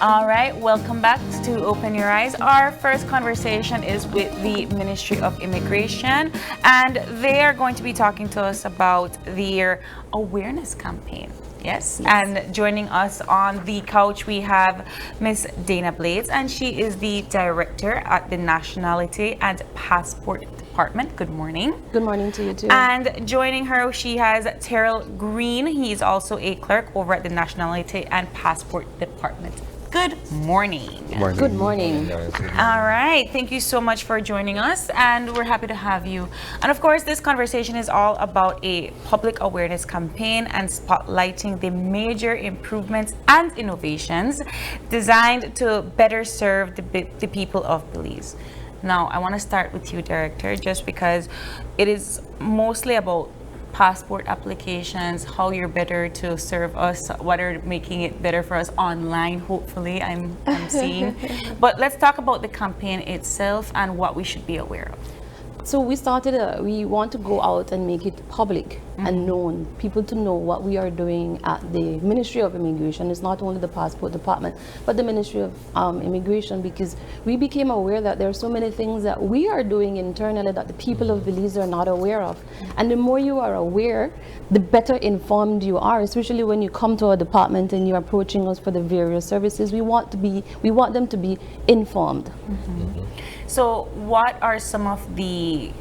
All right, welcome back to Open Your Eyes. Our first conversation is with the Ministry of Immigration, and they are going to be talking to us about their awareness campaign. Yes, and joining us on the couch we have Miss Dana Blades, and she is the director at the Nationality and Passport Department. Good morning. Good morning to you too. And joining her, she has Terrell Green. He is also a clerk over at the Nationality and Passport Department. Good morning. Good morning. All right. Thank you so much for joining us, and we're happy to have you. And of course, this conversation is all about a public awareness campaign and spotlighting the major improvements and innovations designed to better serve the people of Belize. Now, I want to start with you, Director, just because it is mostly about passport applications, how you're better to serve us, what are making it better for us online, hopefully, I'm seeing. But let's talk about the campaign itself and what we should be aware of. So we want to go out and make it public and known, people to know what we are doing at the Ministry of Immigration. It's not only the Passport Department, but the Ministry of Immigration, because we became aware that there are so many things that we are doing internally that the people of Belize are not aware of. And the more you are aware, the better informed you are, especially when you come to our department and you're approaching us for the various services. We want them to be informed. So what are some of the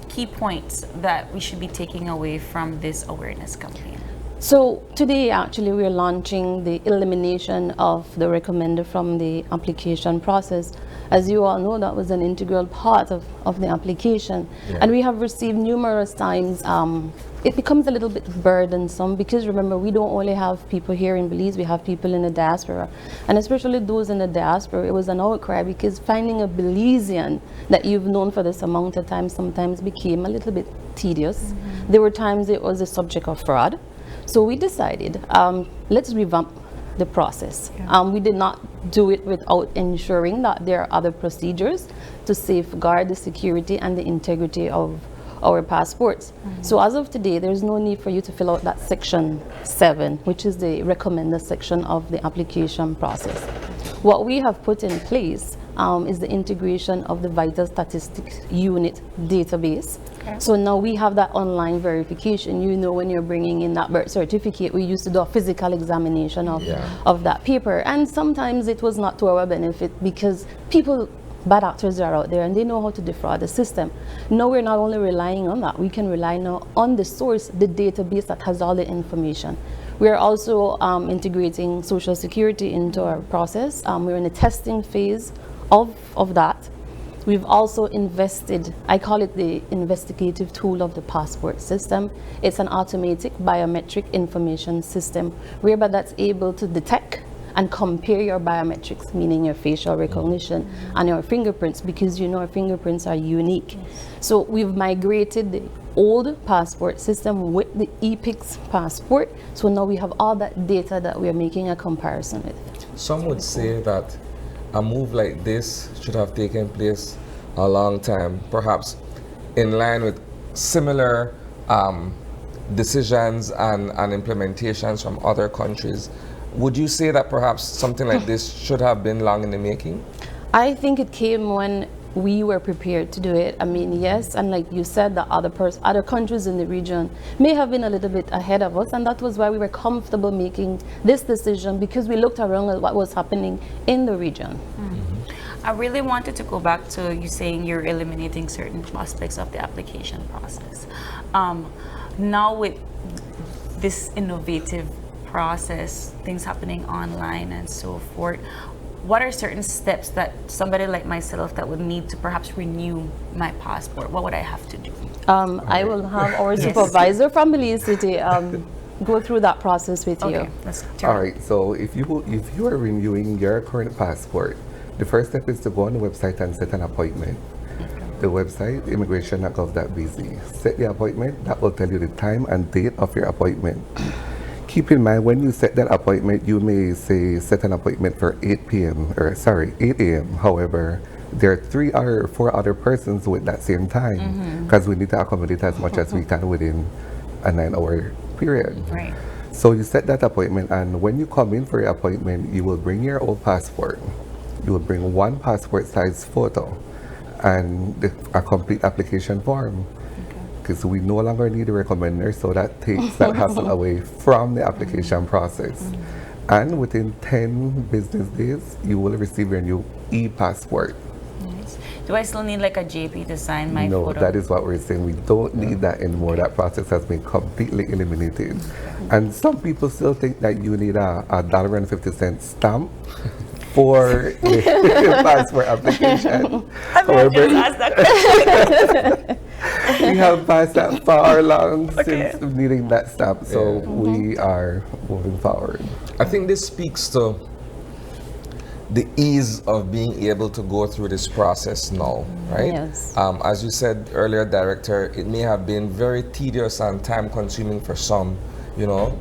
key points that we should be taking away from this awareness campaign? So today actually we're launching the elimination of the recommender from the application process. As you all know, that was an integral part of the application. Yeah. And we have received numerous times, it becomes a little bit burdensome because remember, we don't only have people here in Belize, we have people in the diaspora. And especially those in the diaspora, it was an outcry because finding a Belizean that you've known for this amount of time sometimes became a little bit tedious. There were times it was a subject of fraud. So we decided, let's revamp the process. Yeah. We did not do it without ensuring that there are other procedures to safeguard the security and the integrity of our passports. So as of today, there's no need for you to fill out that section 7, which is the recommended section of the application process. What we have put in place is the integration of the Vital Statistics Unit database. Okay. So now we have that online verification. You know, when you're bringing in that birth certificate, we used to do a physical examination of that paper. And sometimes it was not to our benefit because bad actors are out there and they know how to defraud the system. Now we're not only relying on that, we can rely now on the source, the database that has all the information. We're also integrating Social Security into our process. We're in the testing phase of that. We've also invested, I call it the investigative tool of the passport system. It's an automatic biometric information system whereby that's able to detect and compare your biometrics, meaning your facial recognition and your fingerprints, because you know our fingerprints are unique. So we've migrated the old passport system with the ePix passport. So now we have all that data that we are making a comparison with. Some would say that a move like this should have taken place a long time, perhaps in line with similar decisions and implementations from other countries. Would you say that perhaps something like this should have been long in the making? I think it came when we were prepared to do it. I mean, yes, and like you said, the other countries in the region may have been a little bit ahead of us, and that was why we were comfortable making this decision, because we looked around at what was happening in the region. I really wanted to go back to you saying you're eliminating certain aspects of the application process. Now with this innovative process, things happening online and so forth, what are certain steps that somebody like myself that would need to perhaps renew my passport, what would I have to do? I will have our supervisor from Belize City go through that process with you. All right, so if you are renewing your current passport, the first step is to go on the website and set an appointment. The website, immigration.gov.bz. Set the appointment, that will tell you the time and date of your appointment. Keep in mind, when you set that appointment, you may say set an appointment for 8 a.m. However, there are 3 or 4 other persons with that same time, because we need to accommodate as much as we can within a 9-hour period. Right. So you set that appointment, and when you come in for your appointment, you will bring your old passport. You will bring one passport size photo and a complete application form. Because we no longer need a recommender, so that takes that hassle away from the application process. And within 10 business days, you will receive your new e-passport. Nice. Do I still need like a JP to sign my No, photo? that is what we're saying. We don't need that anymore. That process has been completely eliminated. And some people still think that you need a $1.50 stamp for a passport application. I'm not just asked that question. We have passed that far along Okay. since needing that stamp, so Yeah. we are moving forward. I think this speaks to the ease of being able to go through this process now, right? Yes. As you said earlier, Director, it may have been very tedious and time consuming for some, you know,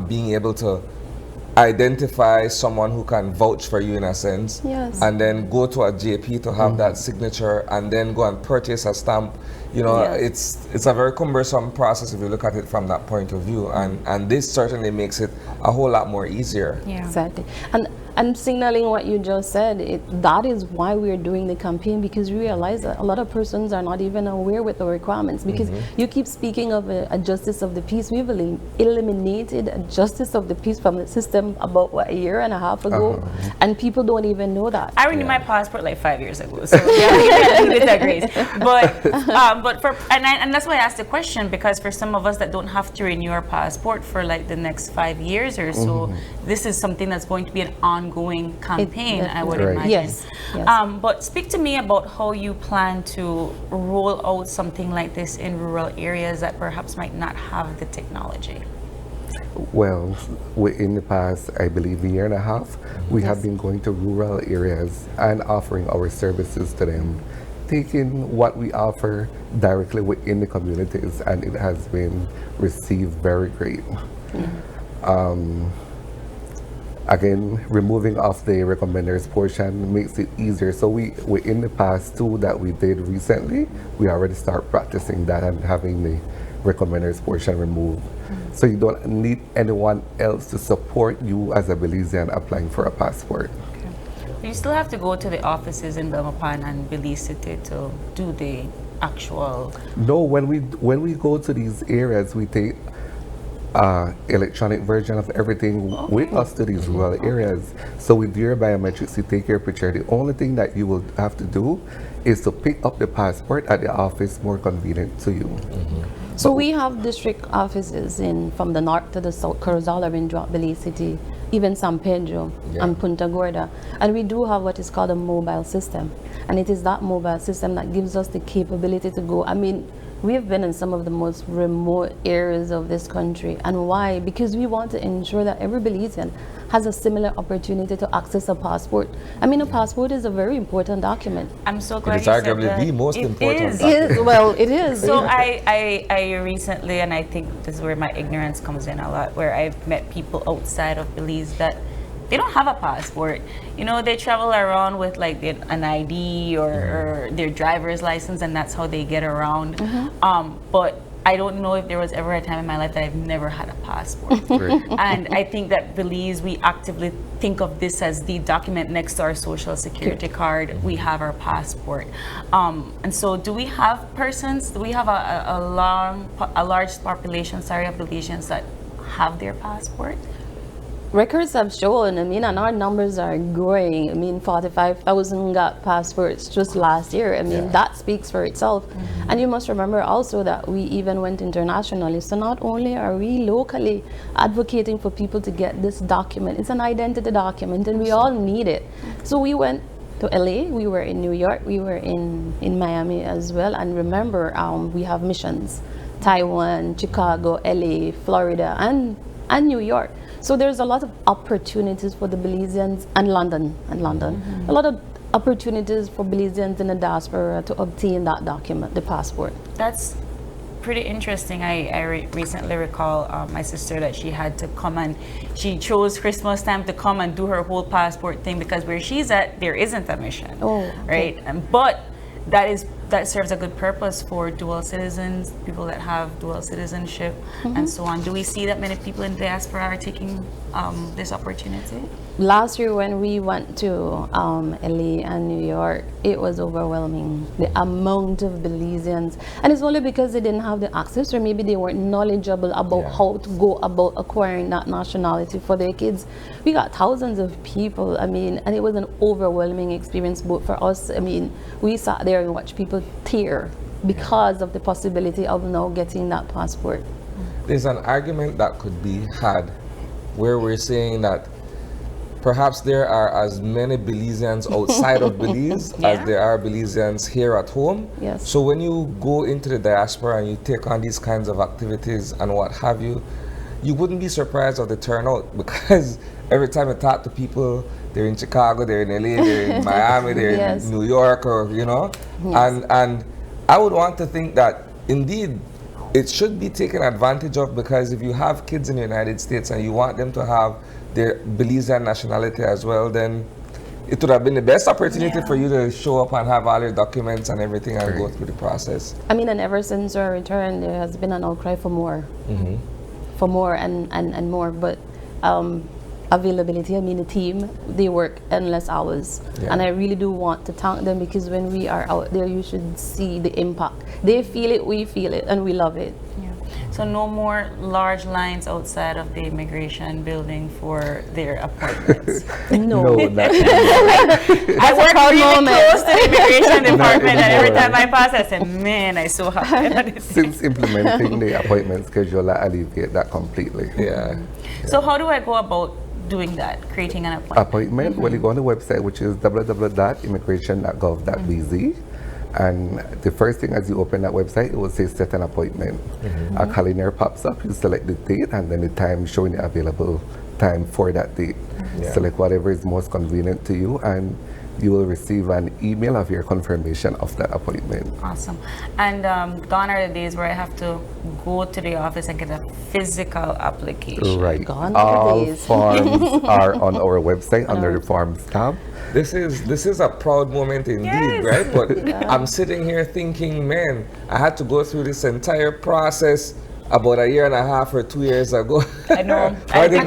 being able to identify someone who can vouch for you in a sense, Yes. and then go to a JP to have that signature, and then go and purchase a stamp. You know, Yes. it's a very cumbersome process if you look at it from that point of view, and this certainly makes it a whole lot more easier. Yeah. Exactly. And signaling what you just said, that is why we're doing the campaign, because we realize that a lot of persons are not even aware with the requirements, because you keep speaking of a justice of the peace. We've eliminated a justice of the peace from the system about, what, a year and a half ago, and people don't even know that. I renewed my passport like 5 years ago, so yeah, leave it at grace. But and that's why I asked the question, because for some of us that don't have to renew our passport for like the next 5 years or so, this is something that's going to be an ongoing campaign, I would Right. imagine. Yes, yes. But speak to me about how you plan to roll out something like this in rural areas that perhaps might not have the technology. Well, in the past, I believe a year and a half, we have been going to rural areas and offering our services to them, taking what we offer directly within the communities, and it has been received very great. Again, removing off the recommenders portion makes it easier. So we in the past too that we did recently, we already start practicing that and having the recommenders portion removed. So you don't need anyone else to support you as a Belizean applying for a passport. You still have to go to the offices in Belmopan and Belize City to do the actual. No, when we go to these areas, we take electronic version of everything with us to these rural areas. So with your biometrics, you take your picture. The only thing that you will have to do is to pick up the passport at the office more convenient to you. So we have district offices from the north to the south, Corozal, Rindra, Belize City, even San Pedro and Punta Gorda. And we do have what is called a mobile system. And it is that mobile system that gives us the capability to go. I mean, we have been in some of the most remote areas of this country. And why? Because we want to ensure that every Belizean has a similar opportunity to access a passport. I mean, a passport is a very important document. I'm so glad It is you said arguably that. the most It important is. document. Well, it is. So I recently, and I think this is where my ignorance comes in a lot, where I've met people outside of Belize that they don't have a passport. You know, they travel around with like an ID or their driver's license, and that's how they get around. But I don't know if there was ever a time in my life that I've never had a passport. And I think that Belize, we actively think of this as the document next to our social security card. We have our passport. And so do we have a large population, of Belizeans that have their passport? Records have shown, I mean, and our numbers are growing. I mean, 45,000 got passports just last year. I mean, that speaks for itself. And you must remember also that we even went internationally. So not only are we locally advocating for people to get this document, it's an identity document, and we all need it. So we went to LA, we were in New York, we were in Miami as well. And remember, we have missions, Taiwan, Chicago, LA, Florida, and New York. So there's a lot of opportunities for the Belizeans, and London, a lot of opportunities for Belizeans in the diaspora to obtain that document, the passport. That's pretty interesting. I recently recall my sister that she had to come, and she chose Christmas time to come and do her whole passport thing, because where she's at, there isn't a mission, Oh, okay. right? But that is that serves a good purpose for dual citizens, people that have dual citizenship, and so on. Do we see that many people in diaspora are taking this opportunity? Last year when we went to LA and New York, it was overwhelming, the amount of Belizeans. And it's only because they didn't have the access, or maybe they weren't knowledgeable about how to go about acquiring that nationality for their kids. We got thousands of people, I mean, and it was an overwhelming experience both for us. I mean, we sat there and watched people tear because of the possibility of now getting that passport. There's an argument that could be had where we're saying that perhaps there are as many Belizeans outside of Belize as there are Belizeans here at home. Yes. So when you go into the diaspora and you take on these kinds of activities and what have you, you wouldn't be surprised of the turnout, because every time I talk to people, they're in Chicago, they're in LA, they're in Miami, they're in New York, or and I would want to think that indeed it should be taken advantage of, because if you have kids in the United States and you want them to have their Belizean nationality as well, then it would have been the best opportunity for you to show up and have all your documents and everything and go through the process. I mean, and ever since our return, there has been an outcry for more, and more. But availability, I mean, the team, they work endless hours. And I really do want to thank them, because when we are out there, you should see the impact. They feel it, we feel it, and we love it. So no more large lines outside of the immigration building for their appointments. No. Not I work really close to the immigration department, and every time I pass, I say, man, I'm so happy. Since implementing the appointment schedule, I alleviate that completely. So how do I go about doing that, creating an appointment? Well, you go on the website, which is www.immigration.gov.bz. And the first thing as you open that website, it will say set an appointment. A calendar pops up, you select the date and then the time showing the available time for that date. Select whatever is most convenient to you, and you will receive an email of your confirmation of that appointment. Awesome. And gone are the days where I have to go to the office and get a physical application. Right. Gone are the All days. forms are on our website under the forms tab. This is a proud moment indeed, right? But I'm sitting here thinking, man, I had to go through this entire process about a year and a half or 2 years ago. I know. Why I didn't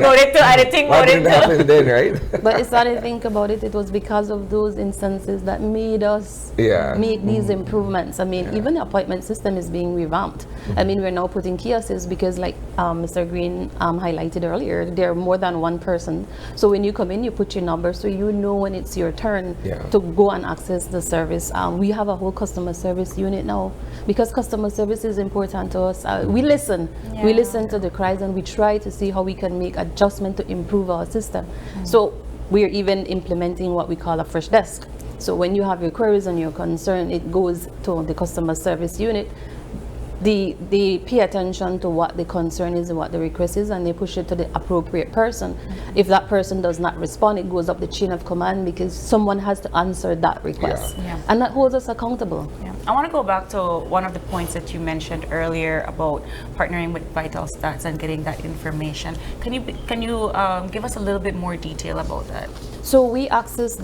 think about it happen too. then, right? But it's not to think about it, it was because of those instances that made us make these improvements. I mean, even the appointment system is being revamped. I mean, we're now putting kiosks because, like Mr. Green highlighted earlier, there are more than one person. So when you come in, you put your number so you know when it's your turn to go and access the service. We have a whole customer service unit now, because customer service is important to us. We listen. We listen to the cries, and we try to see how we can make adjustment to improve our system. So we're even implementing what we call a fresh desk. So when you have your queries and your concern, it goes to the customer service unit. They pay attention to what the concern is and what the request is, and they push it to the appropriate person. If that person does not respond, it goes up the chain of command, because someone has to answer that request. And that holds us accountable. I want to go back to one of the points that you mentioned earlier about partnering with Vital Stats and getting that information. Can you give us a little bit more detail about that? So we access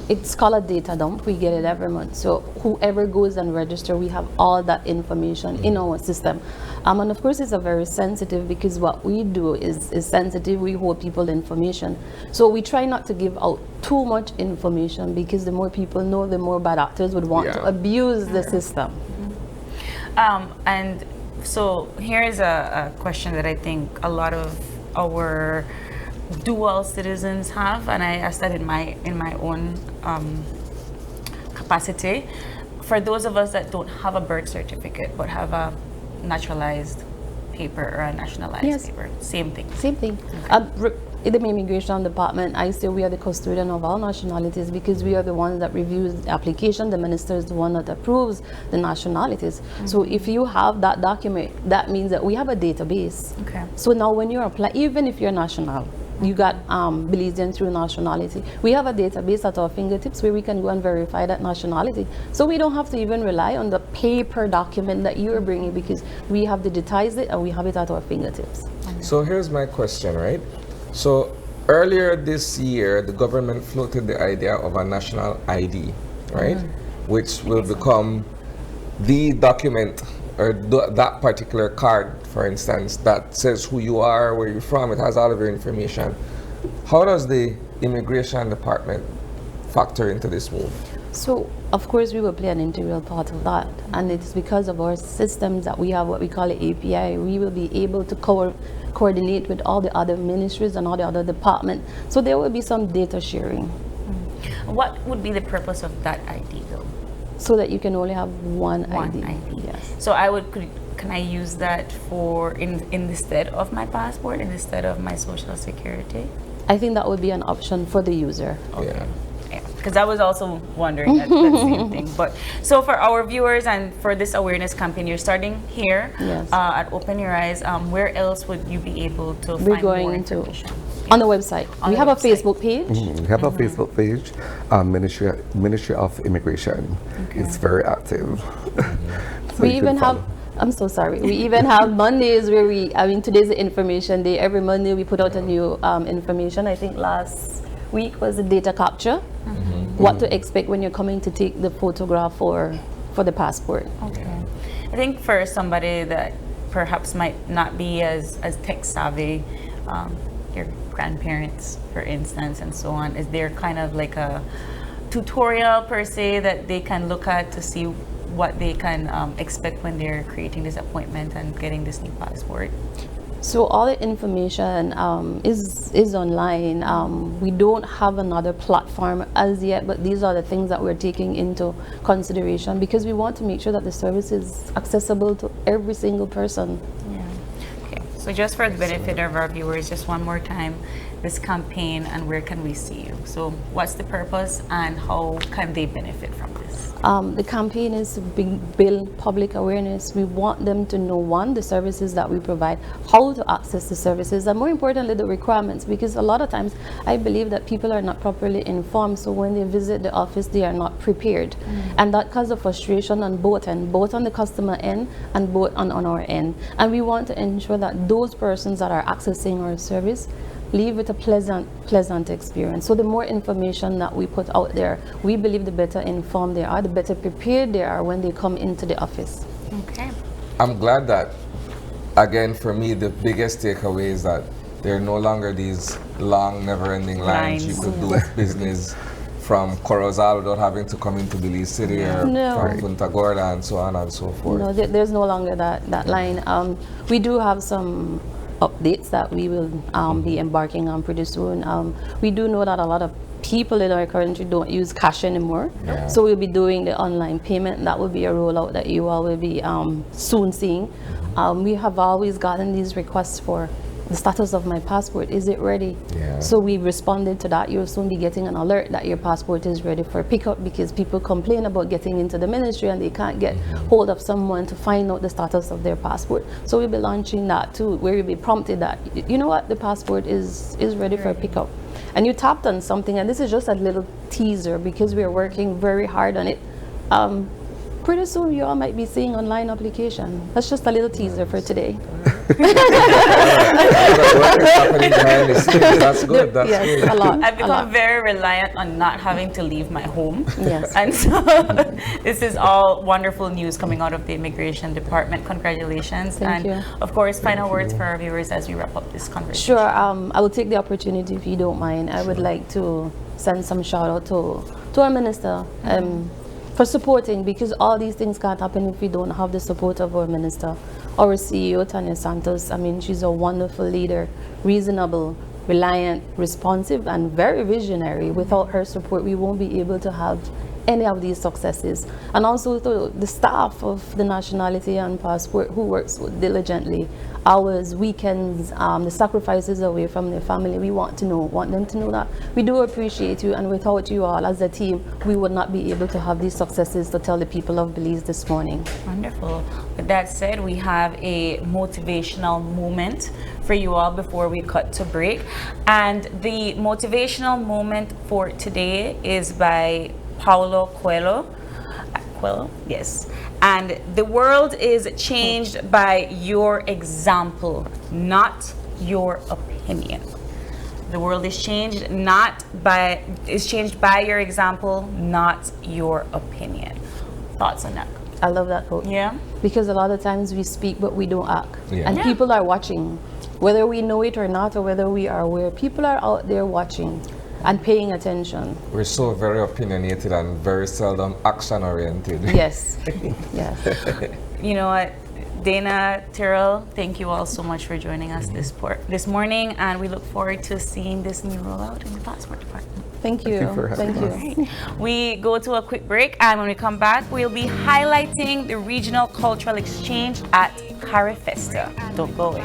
it's called a data dump. We get it every month. So whoever goes and register, we have all that information in our system. And of course, it's a very sensitive, because what we do is sensitive. We hold people information. So we try not to give out too much information, because the more people know, the more bad actors would want to abuse the system. And so here is a question that I think a lot of our dual citizens have, and I asked that in my own capacity. For those of us that don't have a birth certificate but have a naturalized paper or a nationalized paper, same thing. Same thing. In the immigration department, I say we are the custodian of all nationalities, because we are the ones that reviews the application. The minister is the one that approves the nationalities. So if you have that document, that means that we have a database. So now when you apply, even if you're national, you got Belizean through nationality, we have a database at our fingertips where we can go and verify that nationality. So we don't have to even rely on the paper document that you're bringing, because we have digitized it and we have it at our fingertips. So here's my question, right? So earlier this year, the government floated the idea of a national ID, right? Which will become the document or that particular card, for instance, that says who you are, where you're from, it has all of your information. How does the immigration department factor into this move? So, of course, we will play an integral part of that. And it's because of our systems that we have what we call an API. We will be able to coordinate with all the other ministries and all the other departments. So there will be some data sharing. What would be the purpose of that ID though? So that you can only have one ID. Yes. So can I use that for in the stead of my passport, in the stead of my social security? I think that would be an option for the user. Yeah. Because I was also wondering that same thing. But so for our viewers and for this awareness campaign, you're starting here Yes. at Open Your Eyes. Where else would you be able to We're find more going to information? on the website. On We the have a website. Facebook page. We have a Facebook page, Ministry of Immigration. It's very active. So We you can even have, follow. I'm so sorry. We even have Mondays where today's the information day. Every Monday we put out a new information. I think last week was the data capture. What to expect when you're coming to take the photograph for the passport. Okay. I think for somebody that perhaps might not be as tech savvy, your grandparents, for instance, and so on, is there kind of like a tutorial per se that they can look at to see what they can expect when they're creating this appointment and getting this new passport? So all the information is online. We don't have another platform as yet, but these are the things that we're taking into consideration because we want to make sure that the service is accessible to every single person. Yeah. Okay. So just for the benefit of our viewers, just one more time, this campaign and where can we see you? So what's the purpose and how can they benefit from this? The campaign is to build public awareness. We want them to know, one, the services that we provide, how to access the services, and more importantly, the requirements, because a lot of times I believe that people are not properly informed, so when they visit the office, they are not prepared. And that causes frustration on both ends, both on the customer end and both on our end. And we want to ensure that those persons that are accessing our service leave with a pleasant experience. So the more information that we put out there, we believe the better informed they are, the better prepared they are when they come into the office. Okay. I'm glad that, again, for me, the biggest takeaway is that there are no longer these long, never-ending lines. You could do business from Corozal without having to come into Belize City or No. from Punta Gorda and so on and so forth. No, there's no longer that line. We do have some updates that we will be embarking on pretty soon. We do know that a lot of people in our country don't use cash anymore. Yeah. So we'll be doing the online payment. That will be a rollout that you all will be soon seeing. We have always gotten these requests for the status of my passport. Is it ready? Yeah. So we responded to that. You'll soon be getting an alert that your passport is ready for pickup because people complain about getting into the ministry and they can't get hold of someone to find out the status of their passport. So we'll be launching that too, where you'll be prompted that, you know what, the passport is ready for pickup. And you tapped on something, and this is just a little teaser because we're working very hard on it. Pretty soon you all might be seeing online application. That's just a little teaser for today. That's good. That's Yes, good. a lot. I've a become lot. very reliant on not having to leave my home. Yes. And so this is all wonderful news coming out of the Immigration Department. Congratulations. Thank and you. of course, final words for our viewers as we wrap up this conversation. Sure, I will take the opportunity if you don't mind. I would like to send some shout out to our minister for supporting, because all these things can't happen if we don't have the support of our minister. Our CEO, Tanya Santos, I mean, she's a wonderful leader, reasonable, reliant, responsive, and very visionary. Without her support, we won't be able to have any of these successes. And also to the staff of the Nationality and Passport who works diligently, hours, weekends, the sacrifices away from their family. We want them to know that we do appreciate you, and without you all as a team, we would not be able to have these successes to tell the people of Belize this morning. Wonderful. With that said, we have a motivational moment for you all before we cut to break. And the motivational moment for today is by Paulo Coelho. Coelho? Yes. And the world is changed by your example, not your opinion. The world is changed changed by your example, not your opinion. Thoughts on that? I love that quote. Yeah. Because a lot of times we speak but we don't act. Yeah. And Yeah. people are watching. Whether we know it or not, or whether we are aware, people are out there watching and paying attention. We're so very opinionated and very seldom action oriented. Yes. Yes. You know what? Dana, Tyrrell, thank you all so much for joining us this morning, and we look forward to seeing this new rollout in the passport department. Thank you. Thank you for having Thank you. We go to a quick break, and when we come back, we'll be highlighting the regional cultural exchange at Carifesta. Don't go away.